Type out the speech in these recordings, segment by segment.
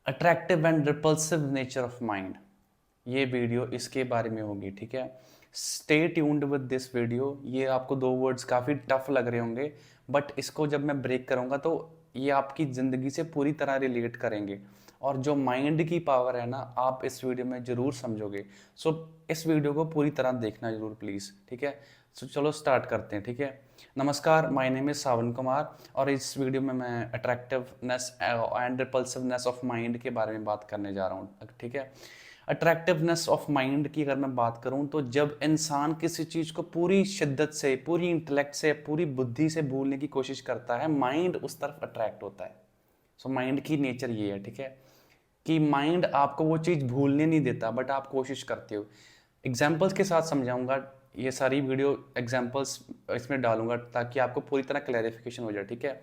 Attractive and repulsive nature of mind, ये video इसके बारे में होगी। ठीक है, stay tuned with this video. ये आपको दो वर्ड्स काफ़ी टफ लग रहे होंगे, बट इसको जब मैं ब्रेक करूँगा तो ये आपकी ज़िंदगी से पूरी तरह रिलेट करेंगे। और जो माइंड की पावर है ना, आप इस वीडियो में ज़रूर समझोगे। सो इस वीडियो को पूरी तरह देखना ज़रूर प्लीज़। ठीक है, सो चलो स्टार्ट करते हैं। ठीक है, नमस्कार, माय नेम इज़ सावन कुमार और इस वीडियो में मैं अट्रैक्टिवनेस एंड रिपल्सिवनेस ऑफ माइंड के बारे में बात करने जा रहा हूँ। ठीक है, अट्रैक्टिवनेस ऑफ माइंड की अगर मैं बात करूं तो जब इंसान किसी चीज़ को पूरी शिद्दत से, पूरी इंटेलेक्ट से, पूरी बुद्धि से भूलने की कोशिश करता है, माइंड उस तरफ अट्रैक्ट होता है। सो माइंड की नेचर ये है। ठीक है, कि माइंड आपको वो चीज़ भूलने नहीं देता, बट आप कोशिश करते हो। एग्जाम्पल्स के साथ समझाऊंगा, ये सारी वीडियो एग्जाम्पल्स इसमें डालूंगा ताकि आपको पूरी तरह क्लैरिफिकेशन हो जाए। ठीक है,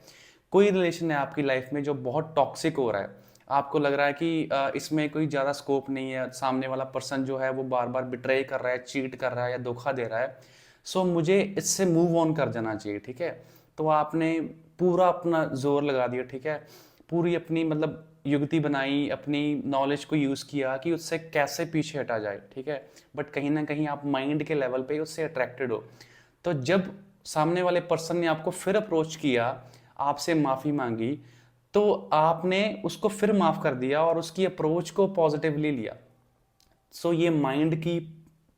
कोई रिलेशन है आपकी लाइफ में जो बहुत टॉक्सिक हो रहा है, आपको लग रहा है कि इसमें कोई ज़्यादा स्कोप नहीं है, सामने वाला पर्सन जो है वो बार बार बिट्रे कर रहा है, चीट कर रहा है या धोखा दे रहा है, सो मुझे इससे मूव ऑन कर जाना चाहिए। ठीक है, तो आपने पूरा अपना जोर लगा दिया। ठीक है, पूरी अपनी मतलब युक्ति बनाई, अपनी नॉलेज को यूज़ किया कि उससे कैसे पीछे हटा जाए। ठीक है, बट कहीं ना कहीं आप माइंड के लेवल पे उससे अट्रैक्टेड हो। तो जब सामने वाले पर्सन ने आपको फिर अप्रोच किया, आपसे माफ़ी मांगी, तो आपने उसको फिर माफ़ कर दिया और उसकी अप्रोच को पॉजिटिवली लिया। सो ये माइंड की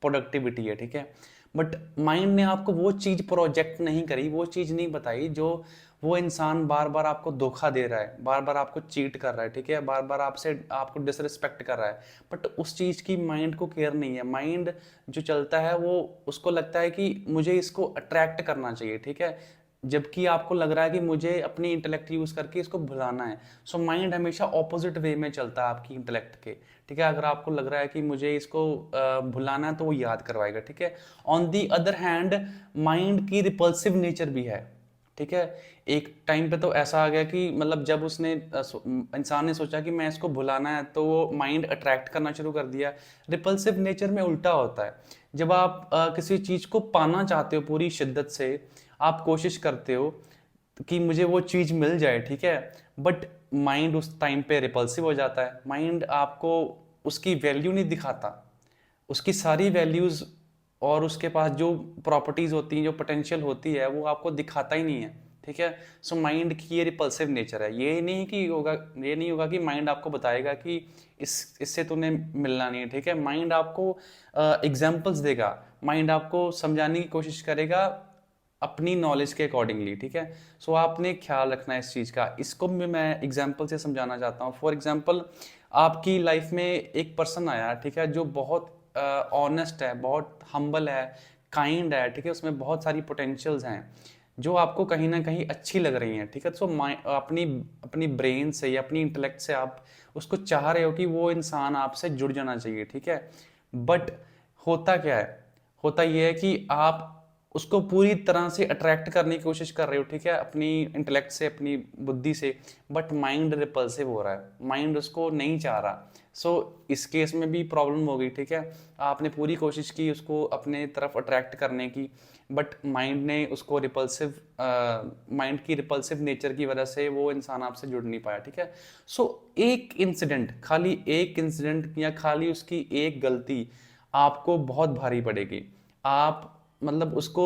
प्रोडक्टिविटी है। ठीक है, बट माइंड ने आपको वो चीज़ प्रोजेक्ट नहीं करी, वो चीज़ नहीं बताई जो वो इंसान बार बार आपको धोखा दे रहा है, बार बार आपको चीट कर रहा है। ठीक है, बार बार आपसे आपको डिसरिस्पेक्ट कर रहा है, बट उस चीज़ की माइंड को केयर नहीं है। माइंड जो चलता है वो उसको लगता है कि मुझे इसको अट्रैक्ट करना चाहिए। ठीक है, जबकि आपको लग रहा है कि मुझे अपनी इंटेलेक्ट यूज करके इसको भुलाना है। सो माइंड हमेशा ऑपोजिट वे में चलता है आपकी इंटेलेक्ट के। ठीक है, अगर आपको लग रहा है कि मुझे इसको भुलाना है तो वो याद करवाएगा। ठीक है, on the other hand mind की रिपल्सिव नेचर भी है। ठीक है, एक टाइम पे तो ऐसा आ गया कि मतलब जब उसने इंसान ने सोचा कि मैं इसको भुलाना है, तो वो माइंड अट्रैक्ट करना शुरू कर दिया। रिपल्सिव नेचर में उल्टा होता है। जब आप किसी चीज़ को पाना चाहते हो पूरी शिद्दत से, आप कोशिश करते हो कि मुझे वो चीज़ मिल जाए। ठीक है, बट माइंड उस टाइम पे रिपल्सिव हो जाता है। माइंड आपको उसकी वैल्यू नहीं दिखाता, उसकी सारी वैल्यूज़ और उसके पास जो प्रॉपर्टीज़ होती हैं, जो पोटेंशियल होती है, वो आपको दिखाता ही नहीं है। ठीक है, सो माइंड की ये रिपल्सिव नेचर है। ये नहीं होगा कि माइंड आपको बताएगा कि इससे तूने मिलना नहीं है। ठीक है, माइंड आपको एग्जाम्पल्स देगा, माइंड आपको समझाने की कोशिश करेगा अपनी नॉलेज के अकॉर्डिंगली। ठीक है, सो आपने ख्याल रखना है इस चीज़ का। इसको भी मैं एग्जाम्पल से समझाना चाहता हूँ। फॉर एग्जाम्पल, आपकी लाइफ में एक पर्सन आया, ठीक है, जो बहुत ऑनेस्ट है, बहुत हम्बल है, काइंड है। ठीक है, उसमें बहुत सारी पोटेंशियल्स हैं जो आपको कहीं ना कहीं अच्छी लग रही हैं। ठीक है, सो अपनी अपनी ब्रेन से या अपनी इंटेलेक्ट से आप उसको चाह रहे हो कि वो इंसान आपसे जुड़ जाना चाहिए। ठीक है, बट होता क्या है, होता ये है कि आप उसको पूरी तरह से अट्रैक्ट करने की कोशिश कर रहे हो। ठीक है, अपनी इंटेलेक्ट से, अपनी बुद्धि से, बट माइंड रिपल्सिव हो रहा है, माइंड उसको नहीं चाह रहा। सो इस केस में भी प्रॉब्लम हो गई। ठीक है, आपने पूरी कोशिश की उसको अपने तरफ अट्रैक्ट करने की, बट माइंड ने उसको रिपल्सिव, माइंड की रिपल्सिव नेचर की वजह से वो इंसान आपसे जुड़ नहीं पाया। ठीक है, सो एक इंसिडेंट, खाली एक इंसिडेंट या खाली उसकी एक गलती आपको बहुत भारी पड़ेगी। आप मतलब उसको,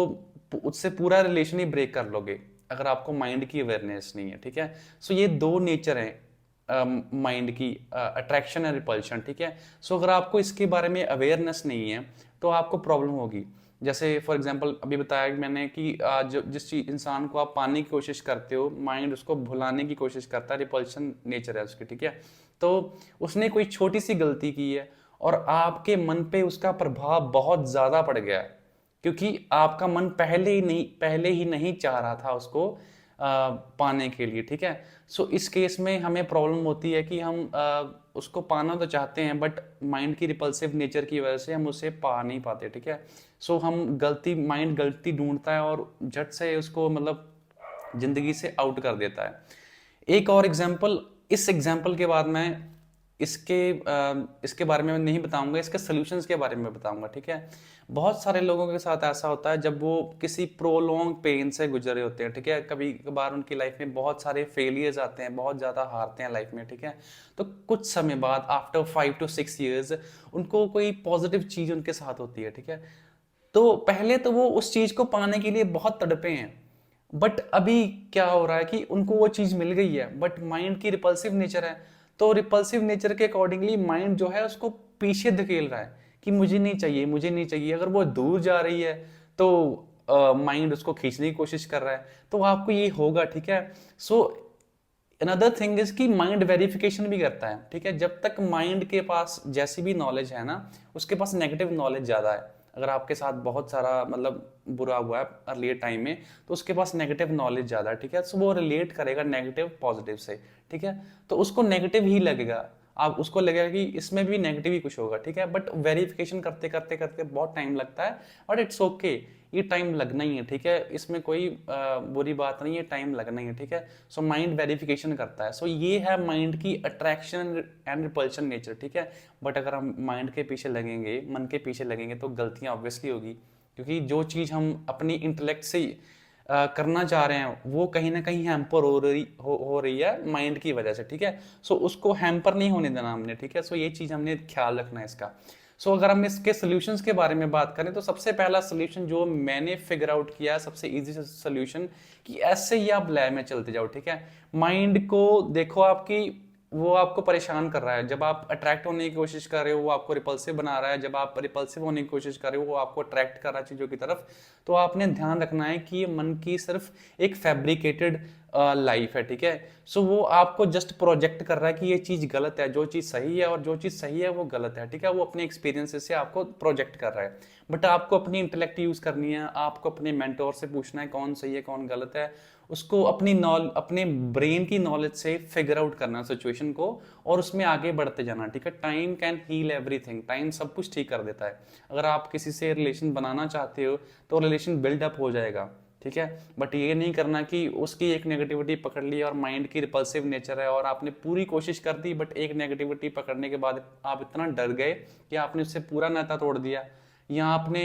उससे पूरा रिलेशन ही ब्रेक कर लोगे अगर आपको माइंड की अवेयरनेस नहीं है। ठीक है, सो ये दो नेचर हैं माइंड की, अट्रैक्शन और रिपल्शन। ठीक है, सो अगर आपको इसके बारे में अवेयरनेस नहीं है तो आपको प्रॉब्लम होगी। जैसे फॉर एग्जांपल अभी बताया मैंने कि जो जिस चीज इंसान को आप पाने की कोशिश करते हो, माइंड उसको भुलाने की कोशिश करता है, रिपल्शन नेचर है उसकी। ठीक है, तो उसने कोई छोटी सी गलती की है और आपके मन पे उसका प्रभाव बहुत ज्यादा पड़ गया है, क्योंकि आपका मन पहले ही नहीं चाह रहा था उसको पाने के लिए। ठीक है, सो इस केस में हमें प्रॉब्लम होती है कि हम उसको पाना तो चाहते हैं, बट माइंड की रिपल्सिव नेचर की वजह से हम उसे पा नहीं पाते। ठीक है, सो माइंड गलती ढूंढता है और झट से उसको मतलब जिंदगी से आउट कर देता है। एक और एग्जाम्पल, इस एग्जाम्पल के बाद मैं इसके बारे में मैं नहीं बताऊंगा, इसके सॉल्यूशंस के बारे में बताऊंगा, ठीक है। बहुत सारे लोगों के साथ ऐसा होता है जब वो किसी प्रोलॉन्ग पेन से गुजरे होते हैं, ठीक है, कभी कभार उनकी लाइफ में बहुत सारे फेलियर्स आते हैं, बहुत ज़्यादा हारते हैं लाइफ में, ठीक है। तो कुछ समय बाद आफ्टर 5 to 6 years उनको कोई पॉजिटिव चीज़ उनके साथ होती है, ठीक है। तो पहले तो वो उस चीज़ को पाने के लिए बहुत तड़पे हैं, बट अभी क्या हो रहा है कि उनको वो चीज़ मिल गई है, बट माइंड की रिपल्सिव नेचर है, तो रिपल्सिव नेचर के अकॉर्डिंगली माइंड जो है उसको पीछे धकेल रहा है कि मुझे नहीं चाहिए, मुझे नहीं चाहिए। अगर वो दूर जा रही है तो माइंड उसको खींचने की कोशिश कर रहा है, तो आपको ये होगा, ठीक है। सो अनदर थिंग इज कि माइंड वेरिफिकेशन भी करता है, ठीक है। जब तक माइंड के पास जैसी भी नॉलेज है ना, उसके पास नेगेटिव नॉलेज ज़्यादा है। अगर आपके साथ बहुत सारा मतलब बुरा हुआ है अर्लियर टाइम में, तो उसके पास नेगेटिव नॉलेज ज़्यादा है, ठीक है। सो वो रिलेट करेगा नेगेटिव पॉजिटिव से, ठीक है। तो उसको नेगेटिव ही लगेगा, आप उसको लगेगा कि इसमें भी नेगेटिव ही कुछ होगा, ठीक है। बट वेरिफिकेशन करते करते करते बहुत टाइम लगता है, बट इट्स ओके, ये टाइम लगना ही है, ठीक है। इसमें कोई बुरी बात नहीं है, टाइम लगना ही है, ठीक है। सो माइंड वेरिफिकेशन करता है। सो ये है माइंड की अट्रैक्शन एंड रिपल्शन नेचर, ठीक है। बट अगर हम माइंड के पीछे लगेंगे, मन के पीछे लगेंगे, तो गलतियां ऑब्वियसली होगी, क्योंकि जो चीज़ हम अपनी इंटेलेक्ट से करना चाह रहे हैं वो कहीं ना कहीं हैम्पर हो रही है माइंड की वजह से, ठीक है। सो उसको हैम्पर नहीं होने देना हमने, ठीक है। सो ये चीज़ हमने ख्याल रखना है इसका। सो अगर हम इसके सोल्यूशंस के बारे में बात करें, तो सबसे पहला सोल्यूशन जो मैंने फिगर आउट किया है, सबसे इजी सोल्यूशन, कि ऐसे ही आप लय में चलते जाओ, ठीक है। माइंड को देखो आपकी, वो आपको परेशान कर रहा है। जब आप अट्रैक्ट होने की कोशिश कर रहे हो वो आपको रिपल्सिव बना रहा है, जब आप रिपल्सिव होने की कोशिश कर रहे हो वो आपको अट्रैक्ट कर रहा है चीज़ों की तरफ। तो आपने ध्यान रखना है कि ये मन की सिर्फ एक फैब्रिकेटेड लाइफ है, ठीक है। सो वो आपको जस्ट प्रोजेक्ट कर रहा है कि ये चीज़ गलत है, जो चीज़ सही है, और जो चीज़ सही है वो गलत है, ठीक है। वो अपने एक्सपीरियंसेस से आपको प्रोजेक्ट कर रहा है, बट आपको अपनी इंटेलेक्ट यूज़ करनी है, आपको अपने मेंटोर से पूछना है कौन सही है कौन गलत है, उसको अपने ब्रेन की नॉलेज से फिगर आउट करना सिचुएशन को, और उसमें आगे बढ़ते जाना, ठीक है। Time can heal everything, time सब कुछ ठीक कर देता है। अगर आप किसी से रिलेशन बनाना चाहते हो तो रिलेशन बिल्डअप हो जाएगा, ठीक है। बट ये नहीं करना कि उसकी एक नेगेटिविटी पकड़ ली और माइंड की रिपल्सिव नेचर है और आपने पूरी कोशिश कर दी, बट एक नेगेटिविटी पकड़ने के बाद आप इतना डर गए कि आपने उससे पूरा नाता तोड़ दिया। या आपने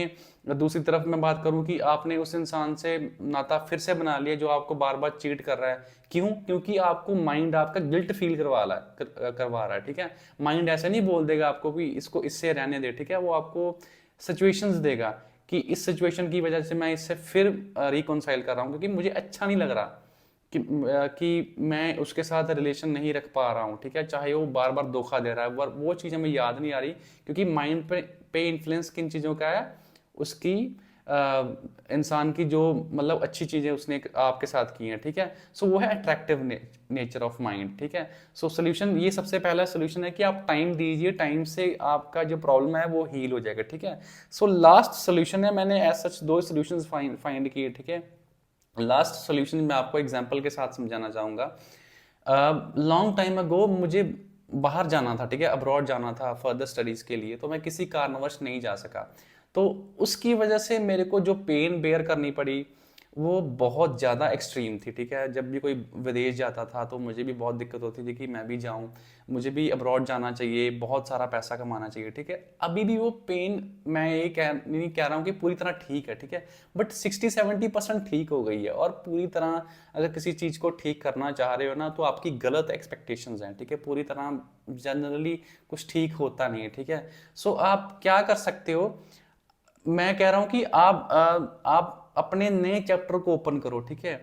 दूसरी तरफ मैं बात करूं कि आपने उस इंसान से नाता फिर से बना लिया जो आपको बार बार चीट कर रहा है। क्यों? क्योंकि आपको माइंड आपका गिल्ट फील करवा रहा है, ठीक है। माइंड ऐसा नहीं बोल देगा आपको कि इसको इससे रहने दे, ठीक है। वो आपको सिचुएशंस देगा कि इस सिचुएशन की वजह से मैं इससे फिर रिकॉन्साइल कर रहा हूँ, क्योंकि मुझे अच्छा नहीं लग रहा कि मैं उसके साथ रिलेशन नहीं रख पा रहा हूँ, ठीक है। चाहे वो बार बार धोखा दे रहा है, वो चीज़ हमें याद नहीं आ रही, क्योंकि माइंड पे इन्फ्लुएंस किन चीज़ों का है, उसकी इंसान की जो मतलब अच्छी चीज़ें उसने आपके साथ की हैं, ठीक है। सो वो है अट्रैक्टिव नेचर ऑफ माइंड, ठीक है। सो सोल्यूशन, ये सबसे पहला सोल्यूशन है कि आप टाइम दीजिए, टाइम से आपका जो प्रॉब्लम है वो हील हो जाएगा, ठीक है। सो लास्ट सोल्यूशन है, मैंने एज सच 2 सोल्यूशन फाइंड किए, ठीक है। लास्ट सोल्यूशन मैं आपको एग्जांपल के साथ समझाना चाहूँगा। लॉन्ग टाइम अगो मुझे बाहर जाना था, ठीक है, अब्रॉड जाना था फर्दर स्टडीज़ के लिए, तो मैं किसी कारणवश नहीं जा सका। तो उसकी वजह से मेरे को जो पेन बेयर करनी पड़ी वो बहुत ज़्यादा एक्सट्रीम थी, ठीक है। जब भी कोई विदेश जाता था तो मुझे भी बहुत दिक्कत होती थी कि मैं भी जाऊं, मुझे भी अब्रॉड जाना चाहिए, बहुत सारा पैसा कमाना चाहिए, ठीक है। अभी भी वो पेन, मैं ये नहीं कह रहा हूँ कि पूरी तरह ठीक है, ठीक है, बट 60-70% ठीक हो गई है। और पूरी तरह अगर किसी चीज़ को ठीक करना चाह रहे हो ना, तो आपकी गलत एक्सपेक्टेशंस हैं, ठीक है। पूरी तरह जनरली कुछ ठीक होता नहीं है, ठीक है। सो आप क्या कर सकते हो, मैं कह रहा हूं कि आप अपने नए चैप्टर को ओपन करो, ठीक है।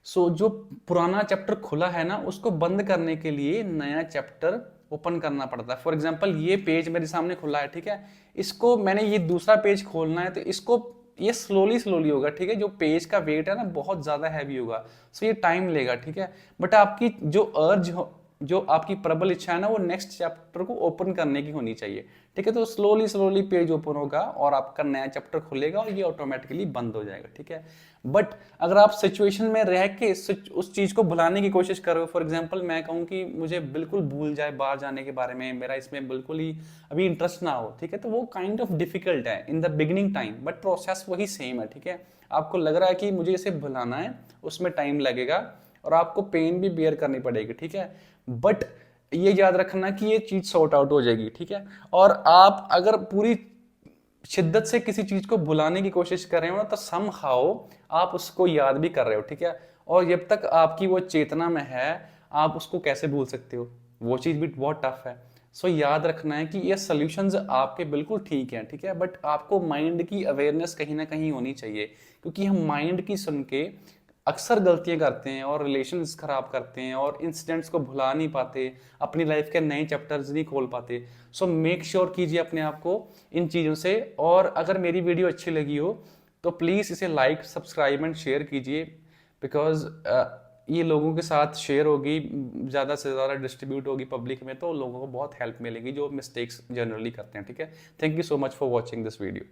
सो जो पुराना चैप्टर खुला है ना, उसको बंद करने के लिए नया चैप्टर ओपन करना पड़ता है। फॉर एग्जांपल ये पेज मेरे सामने खुला है, ठीक है, इसको मैंने ये दूसरा पेज खोलना है, तो इसको ये स्लोली स्लोली होगा, ठीक है। जो पेज का वेट है ना बहुत ज्यादा हैवी होगा, सो ये टाइम लेगा, ठीक है। बट आपकी जो आपकी प्रबल इच्छा है ना, वो नेक्स्ट चैप्टर को ओपन करने की होनी चाहिए, ठीक है। तो स्लोली स्लोली पेज ओपन होगा और आपका नया चैप्टर खुलेगा और ये ऑटोमेटिकली बंद हो जाएगा, ठीक है। बट अगर आप सिचुएशन में रह के उस चीज को भुलाने की कोशिश करो, फॉर एग्जांपल मैं कहूँ कि मुझे बिल्कुल भूल जाए बाहर जाने के बारे में, मेरा इसमें बिल्कुल ही अभी इंटरेस्ट ना हो, ठीक है, तो वो काइंड ऑफ डिफिकल्ट है in the beginning time, but process वही सेम है, ठीक है। आपको लग रहा है कि मुझे इसे भुलाना है, उसमें टाइम लगेगा और आपको पेन भी बेयर करनी पड़ेगी, ठीक है। बट ये याद रखना कि ये चीज़ सॉर्ट आउट हो जाएगी, ठीक है। और आप अगर पूरी शिद्दत से किसी चीज़ को भुलाने की कोशिश कर रहे हो ना, तो समहाउ आप उसको याद भी कर रहे हो, ठीक है। और जब तक आपकी वो चेतना में है, आप उसको कैसे भूल सकते हो, वो चीज़ भी बहुत टफ है। सो याद रखना है कि ये सॉल्यूशंस आपके बिल्कुल ठीक हैं, ठीक है, बट आपको माइंड की अवेयरनेस कहीं ना कहीं होनी चाहिए, क्योंकि हम माइंड की सुन के अक्सर गलतियां करते हैं और रिलेशंस खराब करते हैं और इंसिडेंट्स को भुला नहीं पाते, अपनी लाइफ के नए चैप्टर्स नहीं खोल पाते। सो मेक श्योर कीजिए अपने आप को इन चीज़ों से। और अगर मेरी वीडियो अच्छी लगी हो तो प्लीज़ इसे लाइक, सब्सक्राइब एंड शेयर कीजिए, बिकॉज ये लोगों के साथ शेयर होगी, ज़्यादा से ज़्यादा डिस्ट्रीब्यूट होगी पब्लिक में, तो लोगों को बहुत हेल्प मिलेगी जो मिस्टेक्स जनरली करते हैं, ठीक है। Thank you so much for watching this video.